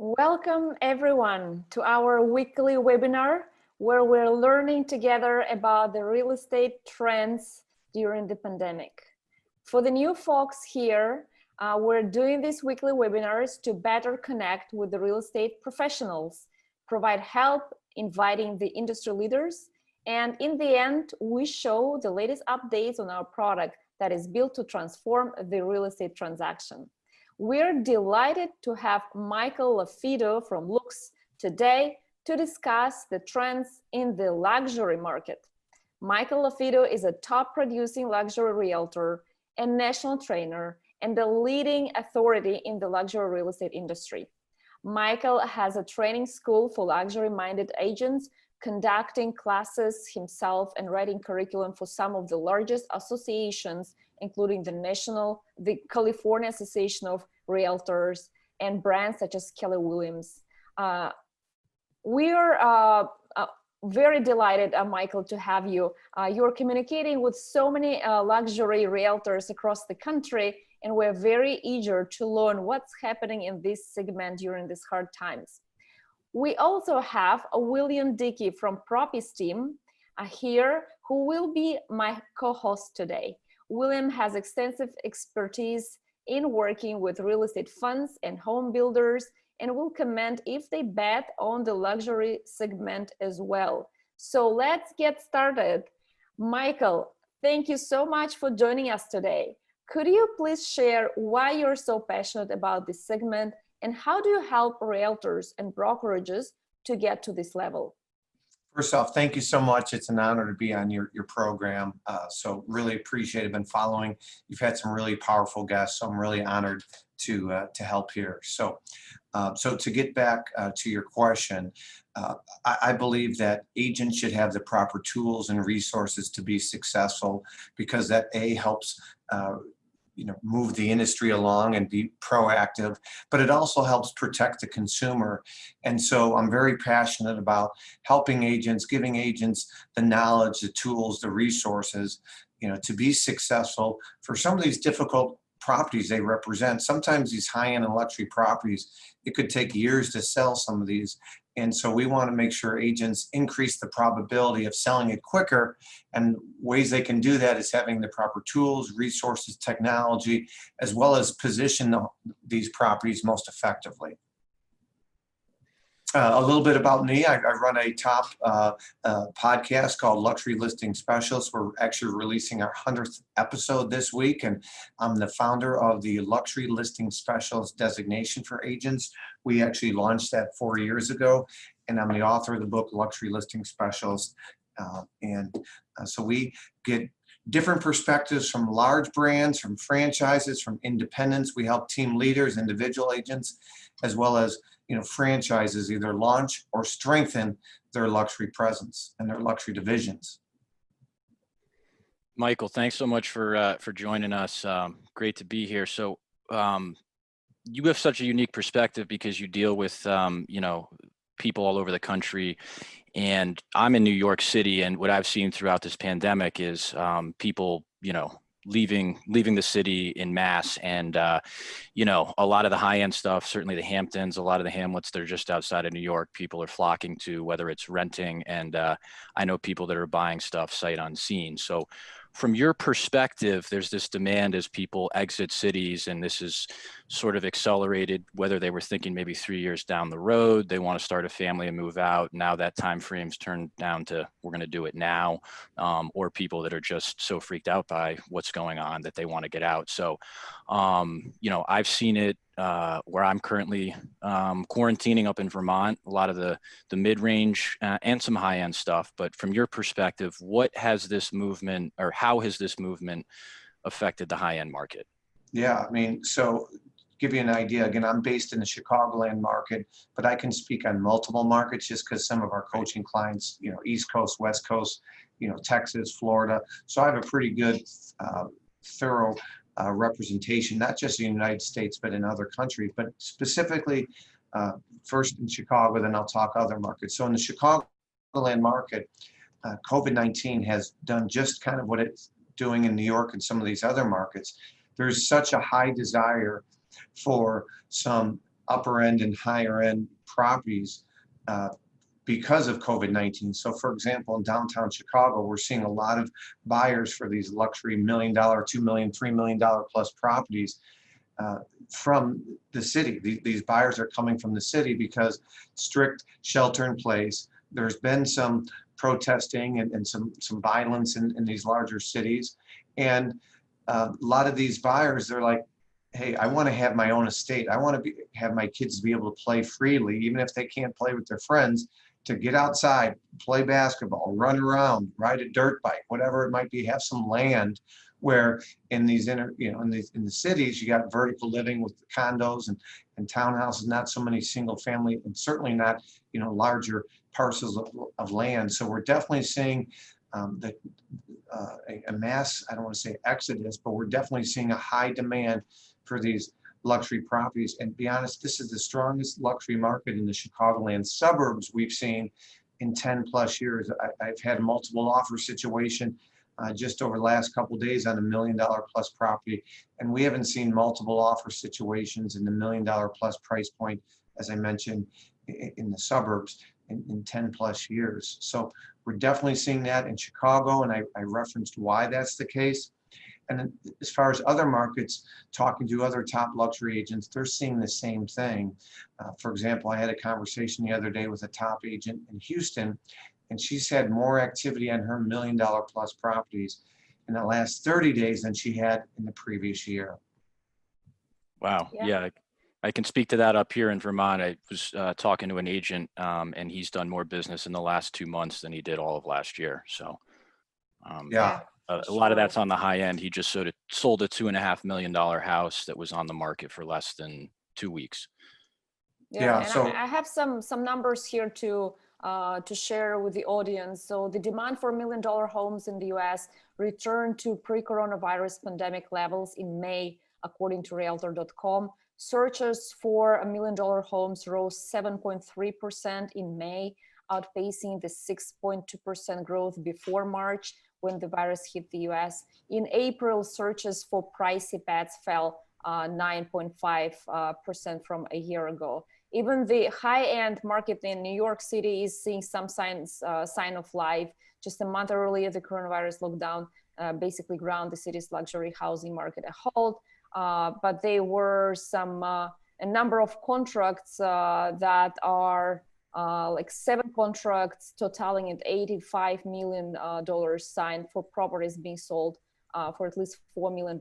Welcome everyone to our weekly webinar where we're learning together about the real estate trends during the pandemic. For the new folks here, we're doing these weekly webinars to better connect with the real estate professionals, provide help, inviting the industry leaders, and in the end, we show the latest updates on our product that is built to transform the real estate transaction. We're delighted to have Michael LaFido from LUXE today to discuss the trends in the luxury market. Michael LaFido is a top producing luxury realtor and national trainer and the leading authority in the luxury real estate industry. Michael has a training school for luxury-minded agents, conducting classes himself and writing curriculum for some of the largest associations, including the California Association of Realtors and brands such as Keller Williams. We are very delighted, Michael, to have you. You're communicating with so many luxury realtors across the country, and we're very eager to learn what's happening in this segment during these hard times. We also have William Dickey from Propy's team here, who will be my co-host today. William has extensive expertise in working with real estate funds and home builders and will comment if they bet on the luxury segment as well. So let's get started. Michael, thank you so much for joining us today. Could you please share why you're so passionate about this segment and how do you help realtors and brokerages to get to this level? First off, thank you so much. It's an honor to be on your program. So really appreciate it. Been following. You've had some really powerful guests, so I'm really honored to help here. So to get back to your question, I believe that agents should have the proper tools and resources to be successful because that helps move the industry along and be proactive, but it also helps protect the consumer. And so I'm very passionate about helping agents, giving agents the knowledge, the tools, the resources, to be successful for some of these difficult properties they represent. Sometimes these high-end and luxury properties, it could take years to sell some of these. And so we want to make sure agents increase the probability of selling it quicker. And ways they can do that is having the proper tools, resources, technology, as well as position these properties most effectively. A little bit about me. I run a top podcast called Luxury Listing Specialists. We're actually releasing our 100th episode this week, and I'm the founder of the Luxury Listing Specialist designation for agents. We actually launched that 4 years ago, and I'm the author of the book Luxury Listing Specialist. So we get different perspectives from large brands, from franchises, from independents. We help team leaders, individual agents, as well as franchises either launch or strengthen their luxury presence and their luxury divisions. Michael, thanks so much for joining us. Great to be here. So you have such a unique perspective because you deal with people all over the country, and I'm in New York City, and what I've seen throughout this pandemic is people leaving the city in mass, and a lot of the high-end stuff, certainly the Hamptons, a lot of the hamlets that are just outside of New York, people are flocking to, whether it's renting, and I know people that are buying stuff sight unseen. So from your perspective, there's this demand as people exit cities, and this is sort of accelerated, whether they were thinking maybe 3 years down the road, they want to start a family and move out. Now that time frame's turned down to, we're going to do it now, or people that are just so freaked out by what's going on that they want to get out. So, I've seen it where I'm currently quarantining up in Vermont, a lot of the mid-range and some high-end stuff. But from your perspective, what has this movement, or how has this movement affected the high-end market? Yeah, so give you an idea, again, I'm based in the Chicagoland market, but I can speak on multiple markets just because some of our coaching clients, East Coast, West Coast, Texas, Florida. So I have a pretty good, thorough representation, not just in the United States, but in other countries, but specifically first in Chicago, then I'll talk other markets. So in the Chicagoland market, COVID-19 has done just kind of what it's doing in New York and some of these other markets. There's such a high desire for some upper end and higher end properties because of COVID-19. So for example, in downtown Chicago, we're seeing a lot of buyers for these luxury $1 million, $2 million, $3 million plus properties from the city. These buyers are coming from the city because strict shelter in place. There's been some protesting and some violence in these larger cities. And a lot of these buyers, they're like, hey, I want to have my own estate. I want to have my kids be able to play freely, even if they can't play with their friends, to get outside, play basketball, run around, ride a dirt bike, whatever it might be, have some land. Where in these in the cities, you got vertical living with the condos and townhouses, not so many single family, and certainly not, larger parcels of land. So we're definitely seeing a mass, I don't want to say exodus, but we're definitely seeing a high demand for these luxury properties. And to be honest, this is the strongest luxury market in the Chicagoland suburbs we've seen in 10 plus years. I've had a multiple offer situation just over the last couple of days on $1 million plus property. And we haven't seen multiple offer situations in the $1 million plus price point, as I mentioned, in the suburbs in 10 plus years. So we're definitely seeing that in Chicago, and I referenced why that's the case. And then as far as other markets, talking to other top luxury agents, they're seeing the same thing. For example, I had a conversation the other day with a top agent in Houston, and she's had more activity on her $1 million plus properties in the last 30 days than she had in the previous year. Wow. Yeah. I can speak to that up here in Vermont. I was talking to an agent and he's done more business in the last 2 months than he did all of last year. So Yeah. A lot of that's on the high end. He just sold a $2.5 million house that was on the market for less than 2 weeks. Yeah, and so I have some numbers here to share with the audience. So the demand for $1 million homes in the US returned to pre-coronavirus pandemic levels in May, according to Realtor.com. Searches for $1 million homes rose 7.3% in May, outpacing the 6.2% growth before March when the virus hit the US. In April, searches for pricey pets fell 9.5% from a year ago. Even the high-end market in New York City is seeing some sign of life. Just a month earlier, the coronavirus lockdown basically ground the city's luxury housing market a halt. But there were a number of contracts that are like 7 contracts totaling at $85 million signed for properties being sold for at least $4 million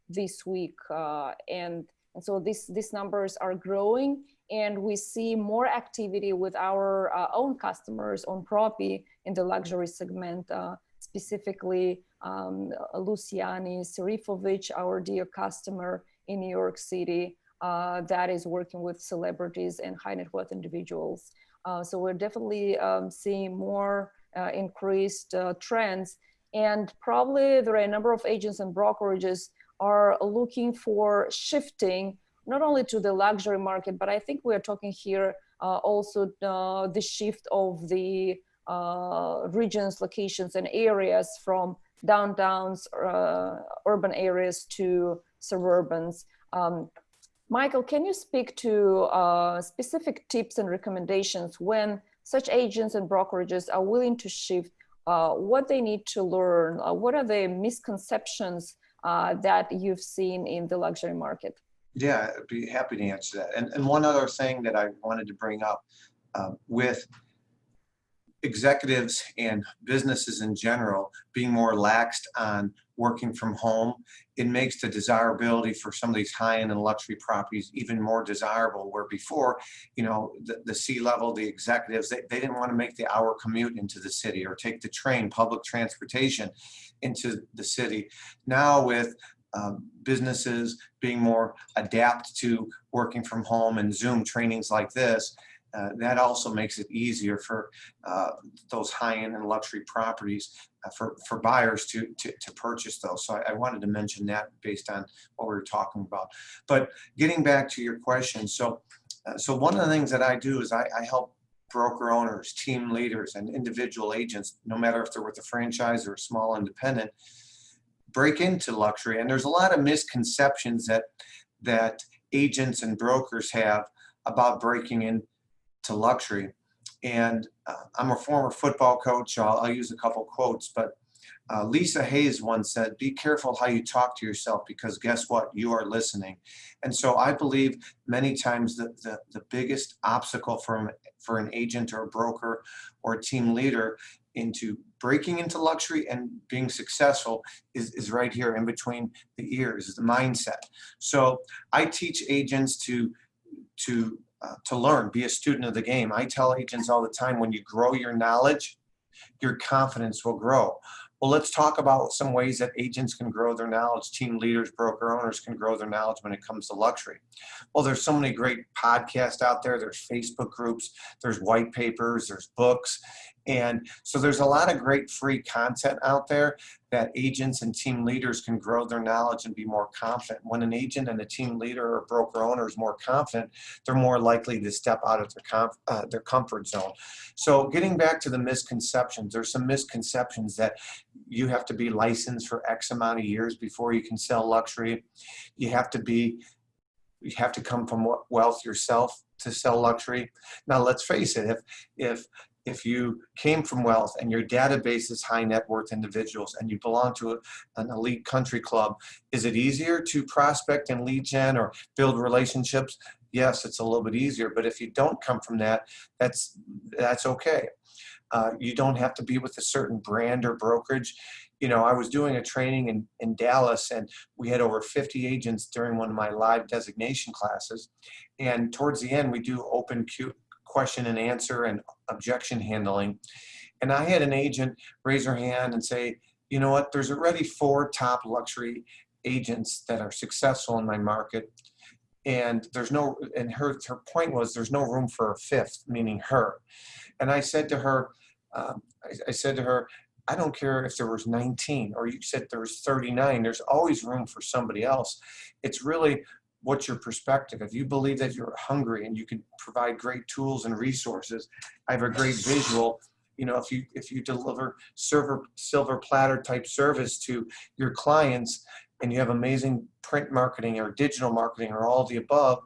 this week. And so these numbers are growing, and we see more activity with our own customers on Propy in the luxury segment, specifically Luciani Serifovich, our dear customer in New York City, that is working with celebrities and high net worth individuals. So we're definitely seeing more increased trends, and probably there are a number of agents and brokerages are looking for shifting not only to the luxury market, but I think we are talking here also the shift of the regions, locations, and areas from downtowns, urban areas to suburbans. Michael, can you speak to specific tips and recommendations when such agents and brokerages are willing to shift, what they need to learn? What are the misconceptions that you've seen in the luxury market? Yeah, I'd be happy to answer that. And one other thing that I wanted to bring up with executives and businesses in general being more relaxed on working from home, it makes the desirability for some of these high-end and luxury properties even more desirable, where before, the C-level, the executives, they didn't want to make the hour commute into the city or take the train, public transportation into the city. Now with businesses being more adapt to working from home and Zoom trainings like this, that also makes it easier for those high-end and luxury properties for buyers to purchase those. So I wanted to mention that based on what we were talking about. But getting back to your question, so one of the things that I do is I help broker owners, team leaders, and individual agents, no matter if they're with a franchise or a small independent, break into luxury. And there's a lot of misconceptions that agents and brokers have about breaking into luxury. And I'm a former football coach, so I'll use a couple quotes, but Lisa Hayes once said, "Be careful how you talk to yourself, because guess what? You are listening." And so I believe many times that the biggest obstacle for an agent or a broker or a team leader into breaking into luxury and being successful is right here in between the ears, is the mindset. So I teach agents to learn, be a student of the game. I tell agents all the time, when you grow your knowledge, your confidence will grow. Well, let's talk about some ways that agents can grow their knowledge, team leaders, broker owners can grow their knowledge when it comes to luxury. Well, there's so many great podcasts out there. There's Facebook groups, there's white papers, there's books. And so there's a lot of great free content out there that agents and team leaders can grow their knowledge and be more confident. When an agent and a team leader or broker owner is more confident, they're more likely to step out of their comfort zone. So getting back to the misconceptions, there's some misconceptions that you have to be licensed for X amount of years before you can sell luxury. You have to come from wealth yourself to sell luxury. Now, let's face it, if you came from wealth and your database is high net worth individuals and you belong to an elite country club, is it easier to prospect and lead gen or build relationships? Yes, it's a little bit easier, but if you don't come from that, that's okay. You don't have to be with a certain brand or brokerage. You know, I was doing a training in Dallas, and we had over 50 agents during one of my live designation classes. And towards the end, we do open question and answer and objection handling. And I had an agent raise her hand and say, "You know what, there's already 4 top luxury agents that are successful in my market. And her point was, there's no room for a 5th, meaning her." And I said to her, "I don't care if there was 19 or you said there was 39, there's always room for somebody else. It's really what's your perspective. If you believe that you're hungry and you can provide great tools and resources, I have a great visual. You know, if you deliver silver platter type service to your clients and you have amazing print marketing or digital marketing or all the above,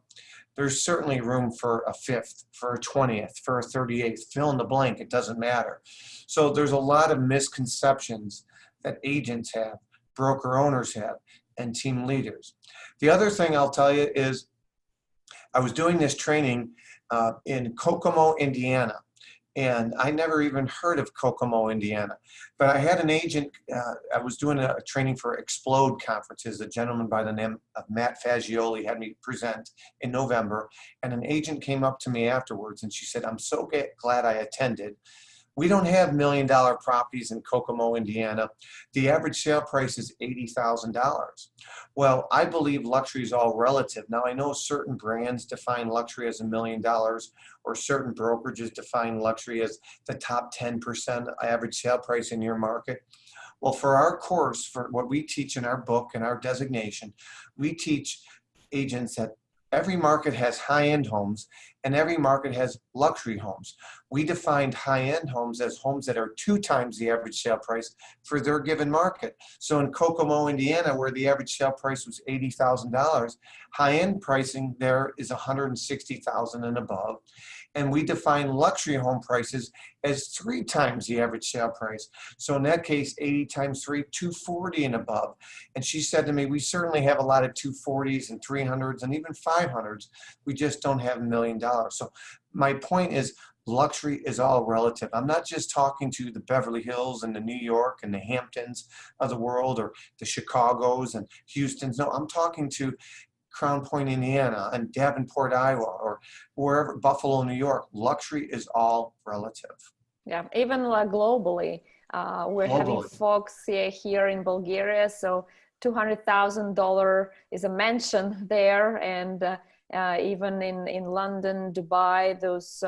there's certainly room for a 5th, for a 20th, for a 38th, fill in the blank, it doesn't matter." So there's a lot of misconceptions that agents have, broker owners have, and team leaders. The other thing I'll tell you is I was doing this training in Kokomo, Indiana. And I never even heard of Kokomo, Indiana. But I had an agent, I was doing a training for Explode conferences. A gentleman by the name of Matt Fagioli had me present in November. And an agent came up to me afterwards and she said, "I'm so glad I attended. We don't have $1 million properties in Kokomo, Indiana. The average sale price is $80,000. Well, I believe luxury is all relative. Now, I know certain brands define luxury as $1 million, or certain brokerages define luxury as the top 10% average sale price in your market. Well, for our course, for what we teach in our book and our designation, we teach agents that every market has high-end homes and every market has luxury homes. We defined high-end homes as homes that are 2 times the average sale price for their given market. So in Kokomo, Indiana, where the average sale price was $80,000, high-end pricing there is $160,000 and above. And we define luxury home prices as 3 times the average sale price. So in that case, 80 times 3, 240 and above. And she said to me, "We certainly have a lot of 240s and 300s and even 500s. We just don't have $1 million." So my point is, luxury is all relative. I'm not just talking to the Beverly Hills and the New York and the Hamptons of the world, or the Chicagos and Houstons. No, I'm talking to Crown Point, Indiana, and Davenport, Iowa, or wherever, Buffalo, New York. Luxury is all relative. Yeah, even like globally, we're having folks here in Bulgaria, so $200,000 is a mansion there, and even in London, Dubai, those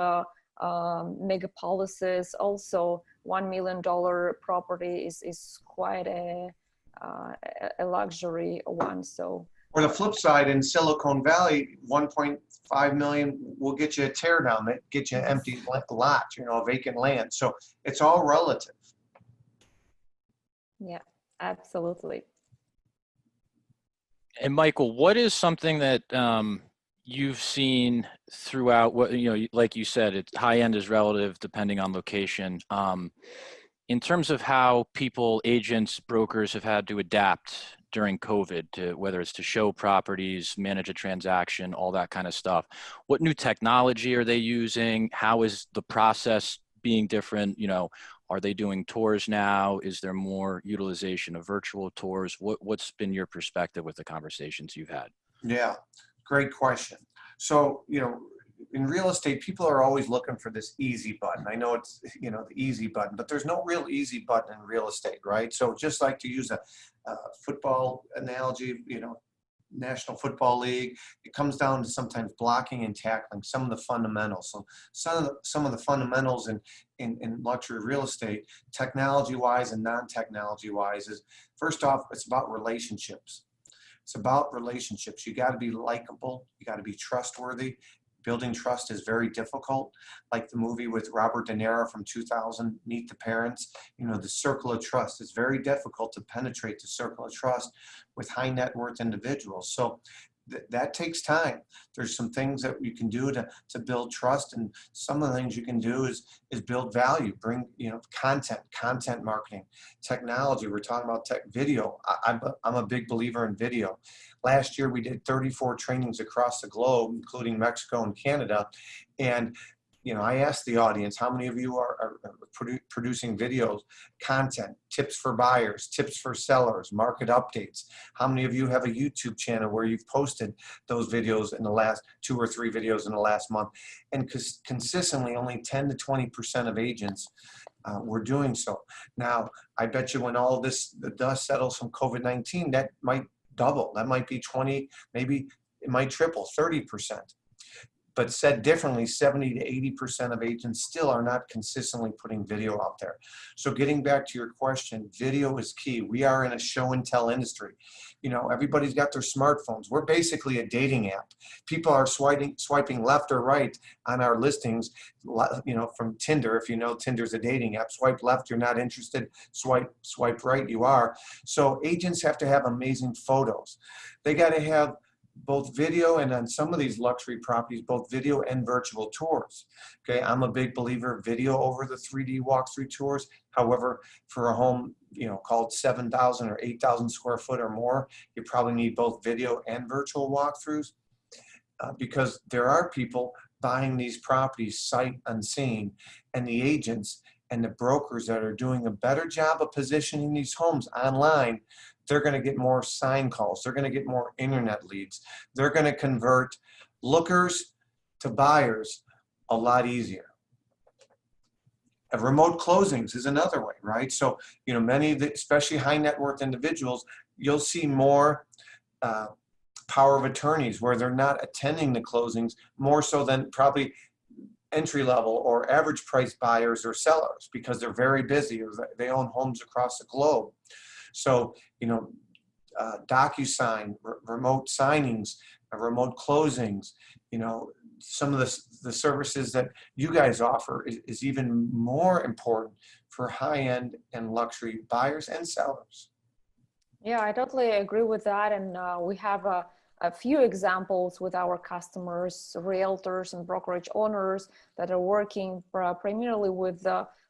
megapolises, also $1 million property is quite a luxury one. So. Or the flip side, in Silicon Valley, 1.5 million will get you a tear down, that get you an empty lot, you know, vacant land. So it's all relative. Yeah, absolutely. And Michael, what is something that you've seen throughout what, like you said, it's high end is relative depending on location. In terms of how people, agents, brokers have had to adapt during COVID to whether it's to show properties, manage a transaction, all that kind of stuff. What new technology are they using? How is the process being different? Are they doing tours now? Is there more utilization of virtual tours? What's been your perspective with the conversations you've had? Yeah, great question. So, in real estate, people are always looking for this easy button. I know it's, the easy button, but there's no real easy button in real estate, right? So just like to use a football analogy, National Football League, it comes down to sometimes blocking and tackling, some of the fundamentals. So some of the fundamentals in luxury real estate, technology-wise and non-technology wise, is first off, it's about relationships. It's about relationships. You got to be likable. You got to be trustworthy. Building trust is very difficult. Like the movie with Robert De Niro from 2000, Meet the Parents, the circle of trust. It's very difficult to penetrate the circle of trust with high net worth individuals. So that takes time. There's some things that you can do to build trust, and some of the things you can do is build value, bring content marketing, technology. We're talking about video. I'm a big believer in video. Last year we did 34 trainings across the globe, including Mexico and Canada, and I asked the audience, how many of you are producing videos, content, tips for buyers, tips for sellers, market updates? How many of you have a YouTube channel where you've posted those videos in the last 2 or 3 videos in the last month? And consistently, only 10 to 20% of agents were doing so. Now, I bet you when all the dust settles from COVID-19, that might double. That might be 20, maybe it might triple, 30%. But said differently, 70 to 80% of agents still are not consistently putting video out there. So getting back to your question, video is key. We are in a show and tell industry. Everybody's got their smartphones. We're basically a dating app. People are swiping left or right on our listings, from Tinder. If Tinder's a dating app, swipe left, you're not interested. Swipe right, you are. So agents have to have amazing photos. They got to have both video, and on some of these luxury properties, both video and virtual tours. Okay, I'm a big believer of video over the 3D walkthrough tours. However, for a home, called 7,000 or 8,000 square foot or more, you probably need both video and virtual walkthroughs because there are people buying these properties sight unseen, and the agents and the brokers that are doing a better job of positioning these homes online, they're going to get more sign calls. They're going to get more internet leads. They're going to convert lookers to buyers a lot easier. Remote closings is another way, right? So, many of the, especially high net worth individuals, you'll see more power of attorneys where they're not attending the closings more so than probably entry level or average price buyers or sellers because they're very busy or they own homes across the globe. So, DocuSign, remote signings, remote closings, some of the services that you guys offer is even more important for high-end and luxury buyers and sellers. Yeah, I totally agree with that. And we have a few examples with our customers, realtors and brokerage owners that are working primarily with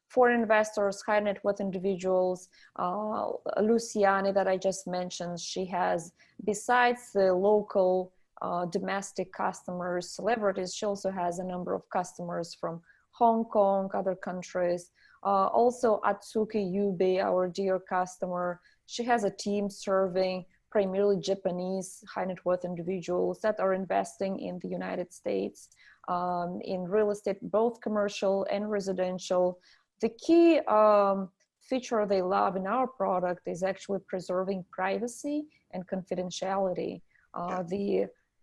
foreign investors, high net worth individuals. Luciani that I just mentioned, she has, besides the local domestic customers, celebrities, she also has a number of customers from Hong Kong, other countries. Also Atsuki Yubi, our dear customer, she has a team serving primarily Japanese high net worth individuals that are investing in the United States in real estate, both commercial and residential. The key feature they love in our product is actually preserving privacy and confidentiality.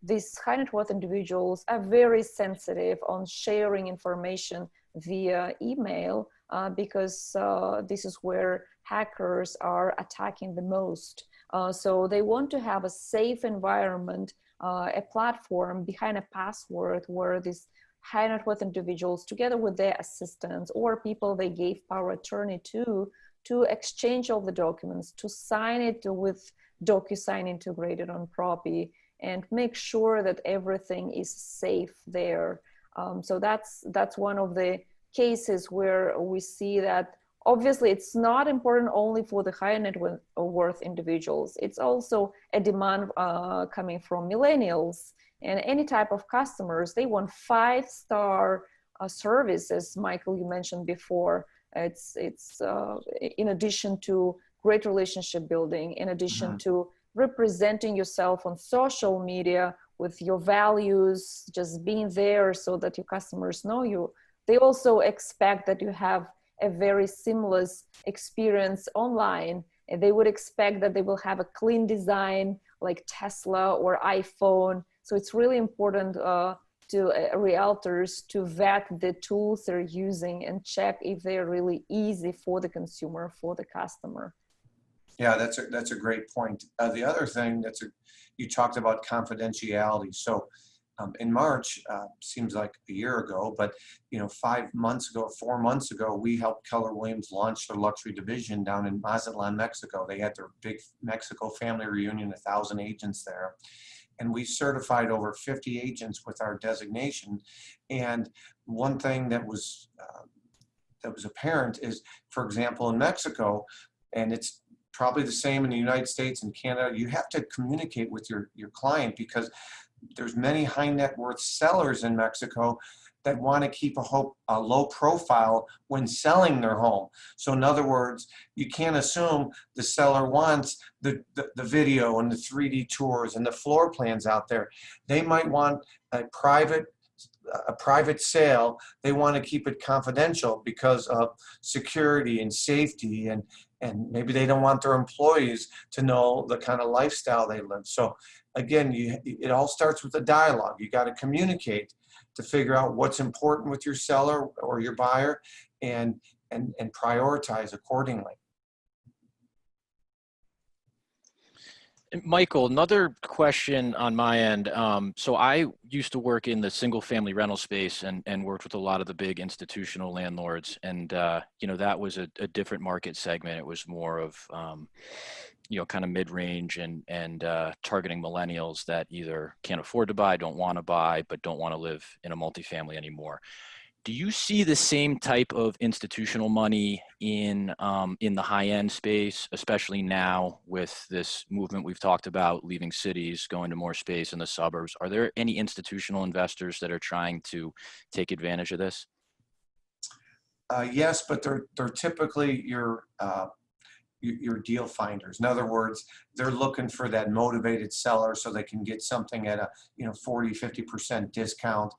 These high net worth individuals are very sensitive on sharing information via email because this is where hackers are attacking the most. So they want to have a safe environment, a platform behind a password where these high net worth individuals, together with their assistants or people they gave power attorney to exchange all the documents, to sign it with DocuSign integrated on Propy, and make sure that everything is safe there. So that's one of the cases where we see that obviously it's not important only for the higher net worth individuals. It's also a demand coming from millennials and any type of customers. They want 5-star services. Michael, you mentioned before. It's in addition to great relationship building, in addition to representing yourself on social media with your values, just being there so that your customers know you. They also expect that you have a very seamless experience online, and they would expect that they will have a clean design like Tesla or iPhone. So it's really important to realtors to vet the tools they're using and check if they're really easy for the consumer, for the customer. Yeah, that's a great point. The other thing you talked about confidentiality. So in March, seems like a year ago, but 4 months ago, we helped Keller Williams launch their luxury division down in Mazatlan, Mexico. They had their big Mexico family reunion, 1,000 agents there. And we certified over 50 agents with our designation. And one thing that was apparent is, for example, in Mexico, and it's probably the same in the United States and Canada, you have to communicate with your client, because there's many high net worth sellers in Mexico that want to keep a low profile when selling their home. So in other words, you can't assume the seller wants the video and the 3D tours and the floor plans out there. They might want a private sale. They want to keep it confidential because of security and safety, and maybe they don't want their employees to know the kind of lifestyle they live. So again, it all starts with a dialogue. You got to communicate to figure out what's important with your seller or your buyer, and prioritize accordingly. Michael, another question on my end. So I used to work in the single family rental space and worked with a lot of the big institutional landlords. And, that was a different market segment. It was more of, kind of mid-range and targeting millennials that either can't afford to buy, don't want to buy, but don't want to live in a multifamily anymore. Do you see the same type of institutional money in the high-end space, especially now with this movement we've talked about, leaving cities, going to more space in the suburbs? Are there any institutional investors that are trying to take advantage of this? Yes, but they're typically your deal finders. In other words, they're looking for that motivated seller so they can get something at a 40-50% discount,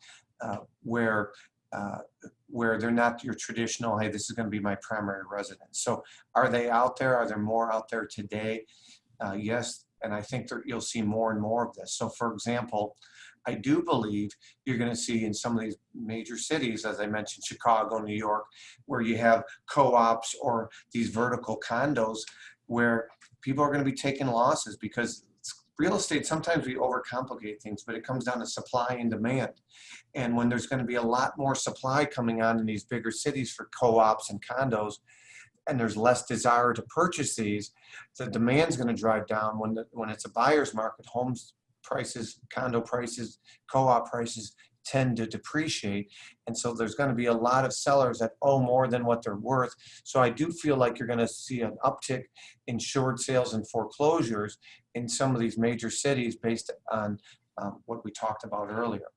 where they're not your traditional, hey, this is going to be my primary residence. So are they out there? Are there more out there today? Yes, and I think you'll see more and more of this. So for example, I do believe you're going to see in some of these major cities, as I mentioned, Chicago, New York, where you have co-ops or these vertical condos where people are going to be taking losses, because real estate, sometimes we overcomplicate things, but it comes down to supply and demand. And when there's going to be a lot more supply coming on in these bigger cities for co-ops and condos, and there's less desire to purchase these, the demand's going to drive down. When it's a buyer's market, homes prices, condo prices, co-op prices tend to depreciate. And so there's going to be a lot of sellers that owe more than what they're worth. So I do feel like you're going to see an uptick in short sales and foreclosures in some of these major cities based on what we talked about earlier.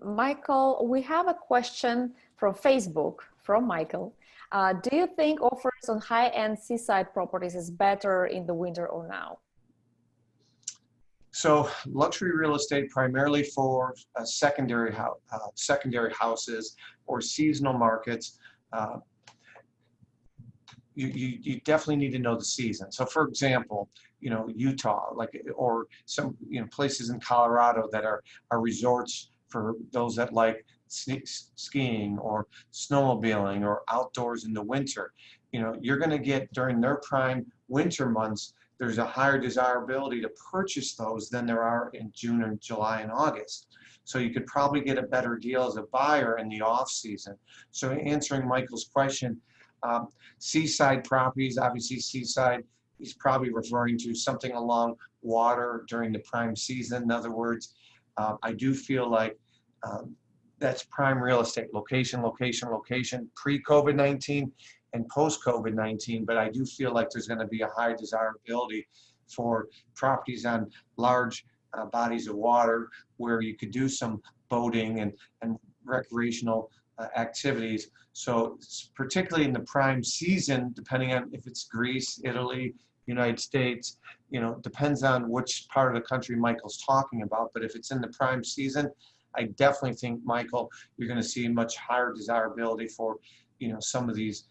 Michael, we have a question from Facebook from Michael. Do you think offers on high-end seaside properties is better in the winter or now? So luxury real estate, primarily for secondary houses or seasonal markets, you definitely need to know the season. So for example, Utah, or some places in Colorado that are resorts for those that like skiing or snowmobiling or outdoors in the winter. You're going to get, during their prime winter months, there's a higher desirability to purchase those than there are in June and July and August. So you could probably get a better deal as a buyer in the off season. So answering Michael's question, seaside properties, obviously seaside he's probably referring to something along water during the prime season. In other words, I do feel like that's prime real estate, location, location, location, pre-COVID-19 and post-COVID-19. But I do feel like there's going to be a high desirability for properties on large bodies of water where you could do some boating and recreational activities. So particularly in the prime season, depending on if it's Greece, Italy, United States, you know, depends on which part of the country Michael's talking about. But if it's in the prime season, I definitely think, Michael, you're going to see much higher desirability for, you know, some of these,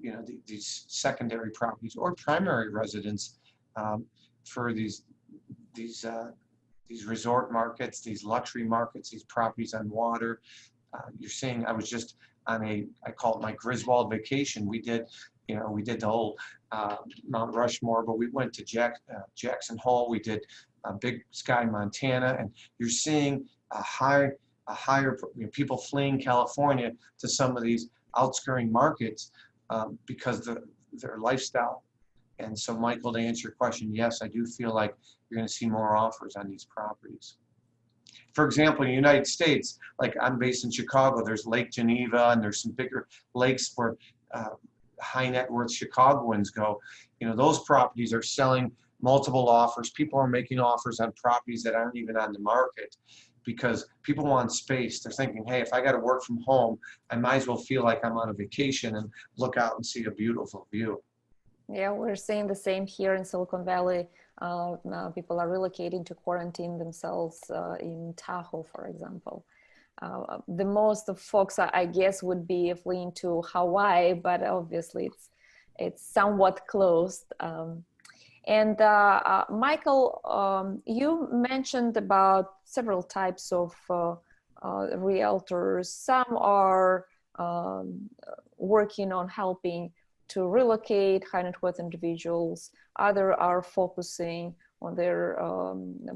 you know, these secondary properties or primary residence for these resort markets, these luxury markets, these properties on water. You're seeing, I was just on I call it my Griswold vacation. We did, you know, we did the whole Mount Rushmore, but we went to Jackson Hole. We did Big Sky, Montana, and you're seeing a higher, you know, people fleeing California to some of these outskirting markets because their lifestyle. And so, Michael, to answer your question, yes, I do feel like you're going to see more offers on these properties. For example, in the United States, like I'm based in Chicago, there's Lake Geneva, and there's some bigger lakes where high net worth Chicagoans go. You know, those properties are selling multiple offers. People are making offers on properties that aren't even on the market because people want space. They're thinking, hey, if I got to work from home, I might as well feel like I'm on a vacation and look out and see a beautiful view. Yeah, we're seeing the same here in Silicon Valley. People are relocating to quarantine themselves in Tahoe, for example. The most of folks, I guess, would be fleeing to Hawaii, but obviously it's somewhat closed. And Michael, you mentioned about several types of realtors. Some are working on helping to relocate high net worth individuals. Others are focusing on their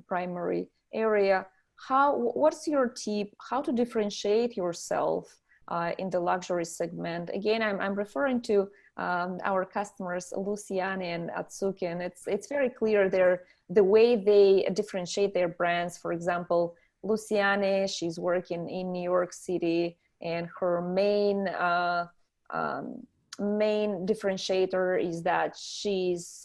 primary area. What's your tip? How to differentiate yourself in the luxury segment? Again, I'm referring to our customers, Luciane and Atsuki, and it's very clear the way they differentiate their brands. For example, Luciane, she's working in New York City, and her main differentiator is that she's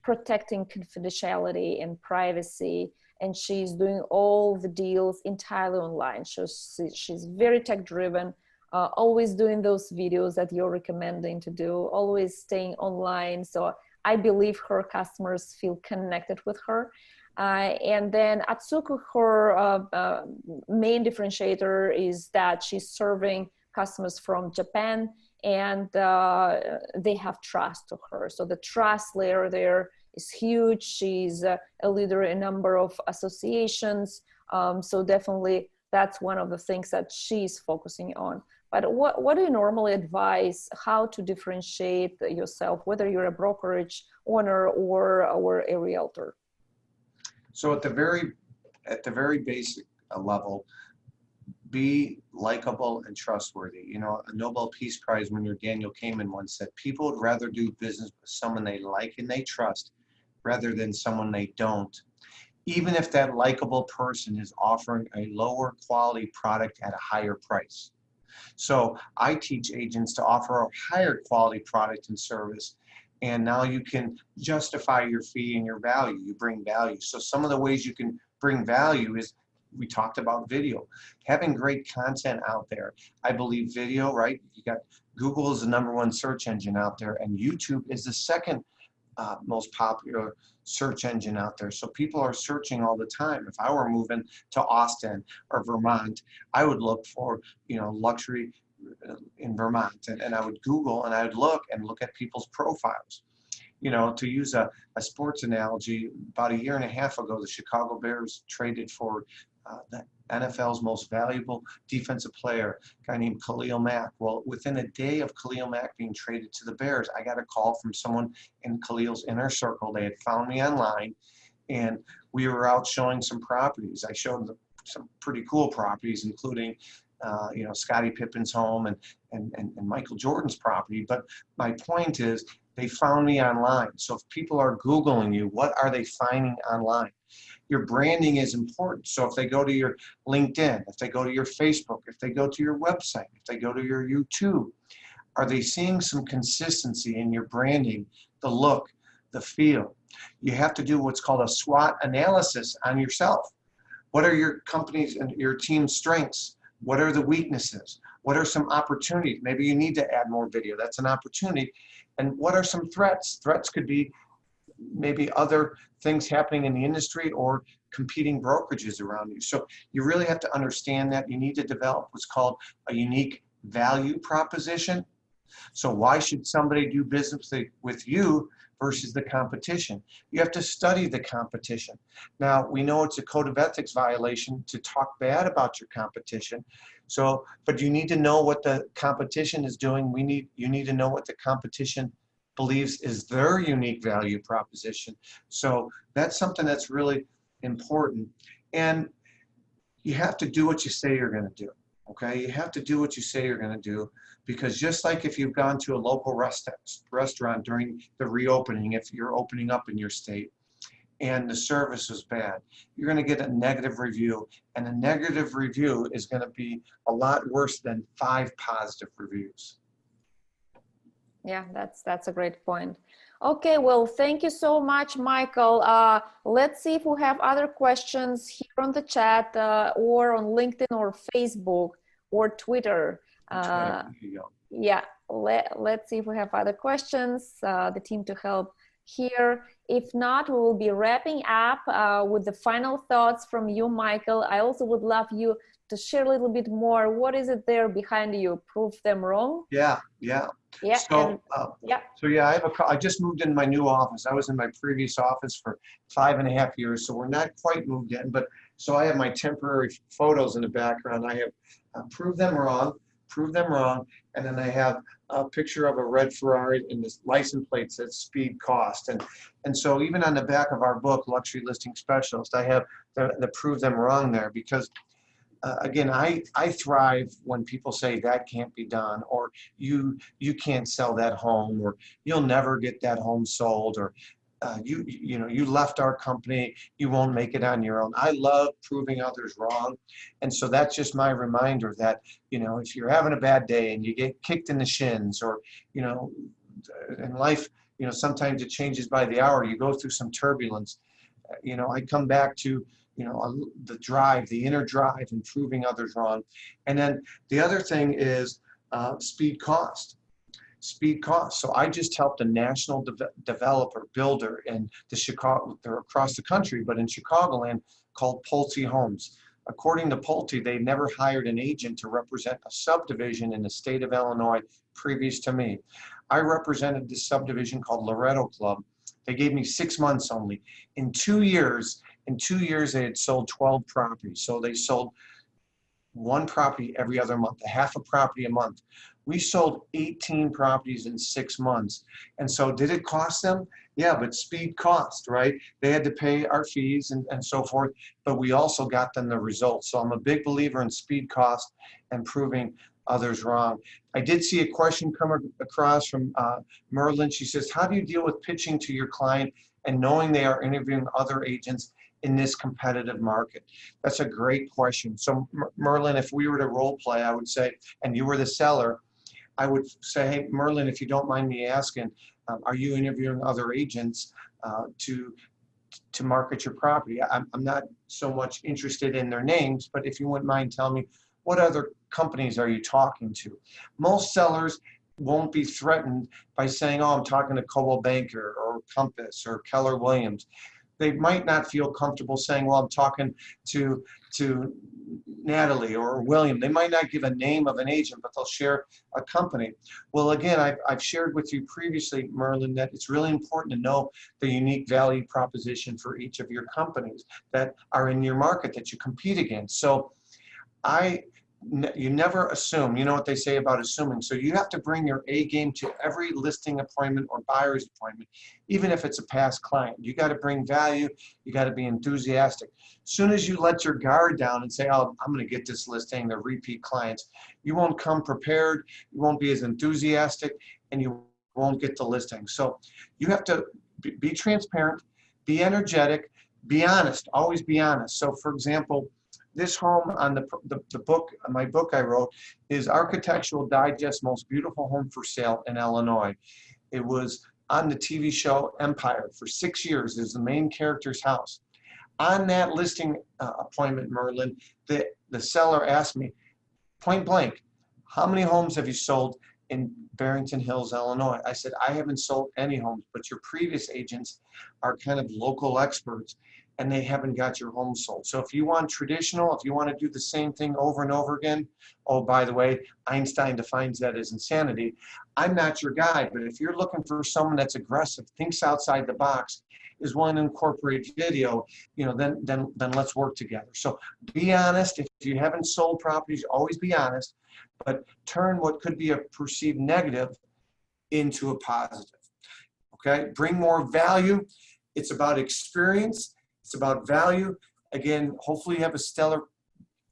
protecting confidentiality and privacy, and she's doing all the deals entirely online. So she's very tech driven, always doing those videos that you're recommending to do, always staying online. So I believe her customers feel connected with her. And then Atsuko, her main differentiator is that she's serving customers from Japan, and they have trust to her. So the trust layer there is huge. She's a leader in a number of associations. So definitely that's one of the things that she's focusing on. But what do you normally advise how to differentiate yourself, whether you're a brokerage owner or a realtor? So at the very basic level, be likable and trustworthy. You know, a Nobel Peace Prize winner, Daniel Kahneman, once said, people would rather do business with someone they like and they trust rather than someone they don't, even if that likable person is offering a lower quality product at a higher price. So I teach agents to offer a higher quality product and service, and now you can justify your fee and your value. You bring value. So some of the ways you can bring value is, we talked about video, having great content out there. I believe video, right? You got Google is the #1 search engine out there, and YouTube is the second most popular search engine out there. So people are searching all the time. If I were moving to Austin or Vermont, I would look for, you know, luxury in Vermont, and I would Google and I would look at people's profiles. You know, to use a sports analogy, about 1.5 years ago, the Chicago Bears traded for the NFL's most valuable defensive player, a guy named Khalil Mack. Well, within a day of Khalil Mack being traded to the Bears, I got a call from someone in Khalil's inner circle. They had found me online, and we were out showing some properties. I showed them some pretty cool properties, including you know, Scottie Pippen's home and Michael Jordan's property. But my point is, They found me online. So if people are Googling you, what are they finding online? Your branding is important. So if they go to your LinkedIn, if they go to your Facebook, if they go to your website, if they go to your YouTube, are they seeing some consistency in your branding, the look, the feel? You have to do what's called a SWOT analysis on yourself. What are your company's and your team's strengths? What are the weaknesses? What are some opportunities? Maybe you need to add more video. That's an opportunity. And what are some threats? Threats could be maybe other things happening in the industry or competing brokerages around you. So you really have to understand that. You need to develop what's called a unique value proposition. So why should somebody do business with you versus the competition? You have to study the competition. Now, we know it's a code of ethics violation to talk bad about your competition. So, but you need to know what the competition is doing. You need to know what the competition believes is their unique value proposition. So that's something that's really important. And you have to do what you say you're going to do. Okay, you have to do what you say you're going to do, because just like if you've gone to a local restaurant during the reopening, if you're opening up in your state and the service was bad, you're going to get a negative review, and a negative review is going to be a lot worse than 5 positive reviews. Yeah, that's a great point. Okay, well, thank you so much, Michael. Let's see if we have other questions here on the chat or on LinkedIn or Facebook or Twitter. Yeah, let's see if we have other questions, the team to help here. If not, we will be wrapping up with the final thoughts from you, Michael. I also would love you to share a little bit more. What is it there behind you? Prove them wrong? Yeah. Yeah. So, I just moved in my new office. I was in my previous office for 5.5 years, so we're not quite moved in, but so I have my temporary photos in the background. I have prove them wrong, and then I have a picture of a red Ferrari, and this license plate says speed cost. And so even on the back of our book, Luxury Listing Specialist, I have the prove them wrong there, because again, I thrive when people say that can't be done, or you can't sell that home, or you'll never get that home sold, or you left our company, you won't make it on your own. I love proving others wrong. And so that's just my reminder that, if you're having a bad day and you get kicked in the shins, or, in life, sometimes it changes by the hour, you go through some turbulence. I come back to, the drive, the inner drive, and proving others wrong. And then the other thing is speed cost. So I just helped a national developer, builder in Chicago, they're across the country, but in Chicagoland, called Pulte Homes. According to Pulte, they never hired an agent to represent a subdivision in the state of Illinois previous to me. I represented this subdivision called Loretto Club. They gave me 6 months only. In 2 years, they had sold 12 properties. So they sold 1 property every other month, a half a property a month. We sold 18 properties in 6 months. And so did it cost them? Yeah, but speed cost, right? They had to pay our fees and so forth, but we also got them the results. So I'm a big believer in speed cost and proving others wrong. I did see a question come across from Merlin. She says, how do you deal with pitching to your client and knowing they are interviewing other agents in this competitive market? That's a great question. So Merlin, if we were to role play, I would say, and you were the seller, I would say, hey, Merlin, if you don't mind me asking, are you interviewing other agents to market your property? I'm not so much interested in their names, but if you wouldn't mind telling me, what other companies are you talking to? Most sellers won't be threatened by saying, oh, I'm talking to Coldwell Banker or Compass or Keller Williams. They might not feel comfortable saying, well, I'm talking to Natalie or William. They might not give a name of an agent, but they'll share a company. Well, again, I've shared with you previously, Merlin, that it's really important to know the unique value proposition for each of your companies that are in your market that you compete against. So you never assume. You know what they say about assuming. So you have to bring your A game to every listing appointment or buyer's appointment, even if it's a past client. You got to bring value. You got to be enthusiastic. As soon as you let your guard down and say, oh, I'm going to get this listing, they're repeat clients, you won't come prepared. You won't be as enthusiastic, and you won't get the listing. So you have to be transparent, be energetic, be honest, always be honest. So for example, this home on the book, my book I wrote, is Architectural Digest Most Beautiful Home for Sale in Illinois. It was on the TV show Empire for 6 years. It was the main character's house. On that listing appointment, Merlin, the seller asked me, point blank, how many homes have you sold in Barrington Hills, Illinois? I said, I haven't sold any homes, but your previous agents are kind of local experts and they haven't got your home sold. So if you want traditional, if you want to do the same thing over and over again, oh, by the way, Einstein defines that as insanity. I'm not your guy, but if you're looking for someone that's aggressive, thinks outside the box, is willing to incorporate video, you know, then let's work together. So be honest. If you haven't sold properties, always be honest, but turn what could be a perceived negative into a positive. Okay, bring more value. It's about experience. It's about value. Again, hopefully you have a stellar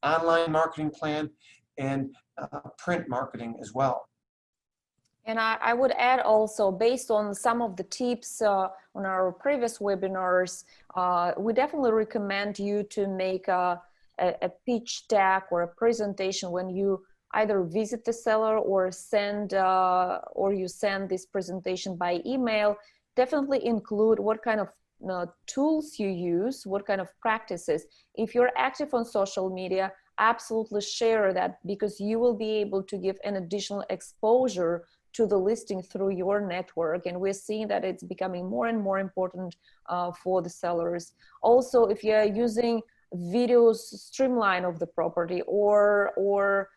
online marketing plan and print marketing as well. And I would add also, based on some of the tips on our previous webinars, we definitely recommend you to make a pitch deck or a presentation when you either visit the seller or you send this presentation by email. Definitely include what kind of tools you use, what kind of practices. If you're active on social media, absolutely share that, because you will be able to give an additional exposure to the listing through your network. And we're seeing that it's becoming more and more important for the sellers. Also, if you're using videos streamline of the property or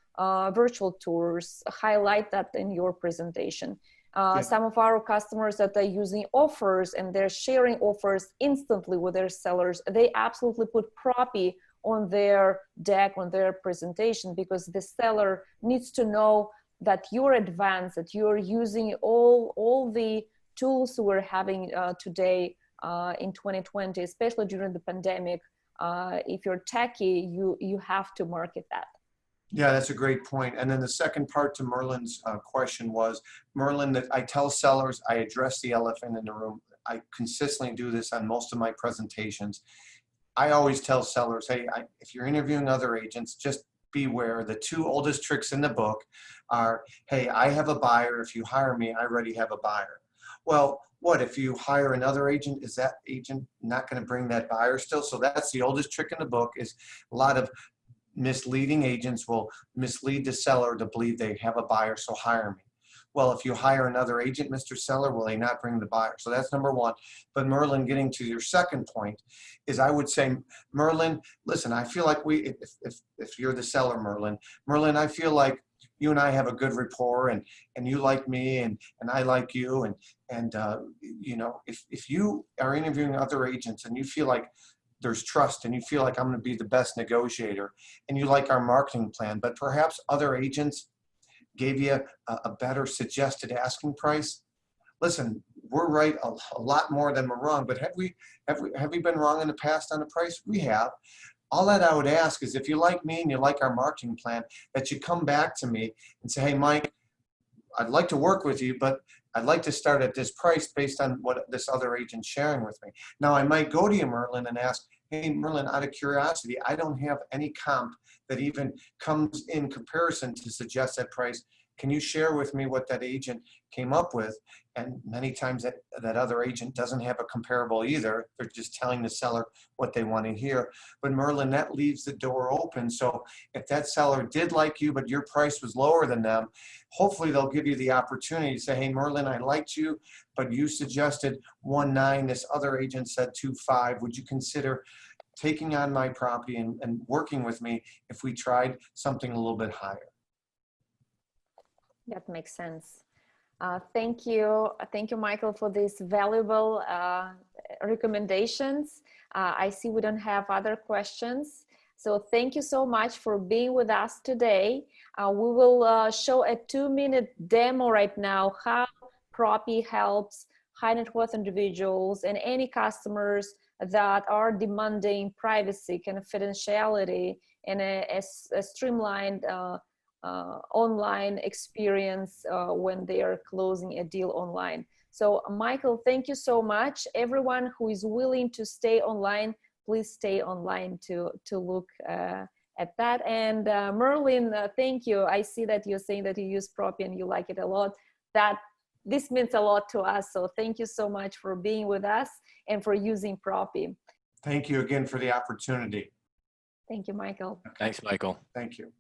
virtual tours, highlight that in your presentation. Some of our customers that are using offers and they're sharing offers instantly with their sellers, they absolutely put Propy on their deck, on their presentation, because the seller needs to know that you're advanced, that you're using all the tools we're having today in 2020, especially during the pandemic. If you're techie, you have to market that. Yeah, that's a great point. And then the second part to Merlin's question was, Merlin, that I tell sellers, I address the elephant in the room. I consistently do this on most of my presentations. I always tell sellers, hey, if you're interviewing other agents, just beware. The two oldest tricks in the book are, hey, I have a buyer. If you hire me, I already have a buyer. Well, what if you hire another agent? Is that agent not going to bring that buyer still? So that's the oldest trick in the book. Is a lot of misleading agents will mislead the seller to believe they have a buyer, so hire me. Well, if you hire another agent, Mr. Seller, will they not bring the buyer? So that's number one. But Merlin, getting to your second point, is I would say, Merlin, listen, I feel like if you're the seller, Merlin, I feel like you and I have a good rapport, and you like me, and I like you, and you know, if you are interviewing other agents and you feel like there's trust and you feel like I'm going to be the best negotiator and you like our marketing plan, but perhaps other agents gave you a better suggested asking price. Listen, we're right a lot more than we're wrong, but have we been wrong in the past on the price? We have. All that I would ask is, if you like me and you like our marketing plan, that you come back to me and say, hey, Mike, I'd like to work with you, but I'd like to start at this price based on what this other agent's sharing with me. Now, I might go to you, Merlin, and ask, hey, Merlin, out of curiosity, I don't have any comp that even comes in comparison to suggest that price. Can you share with me what that agent came up with? And many times that other agent doesn't have a comparable either. They're just telling the seller what they want to hear. But Merlin, that leaves the door open. So if that seller did like you, but your price was lower than them, hopefully they'll give you the opportunity to say, hey, Merlin, I liked you, but you suggested 1.9. This other agent said 2.5. Would you consider taking on my property and working with me if we tried something a little bit higher? That makes sense. Thank you, Michael, for these valuable recommendations. I see we don't have other questions. So thank you so much for being with us today. We will show a 2-minute demo right now, how Propy helps high net worth individuals and any customers that are demanding privacy, confidentiality, and a streamlined online experience when they are closing a deal online. So Michael, thank you so much. Everyone who is willing to stay online, please stay online to look at that. And Merlin, thank you. I see that you're saying that you use Propy and you like it a lot. This means a lot to us. So thank you so much for being with us and for using Propy. Thank you again for the opportunity. Thank you, Michael. Thanks, Michael. Thank you.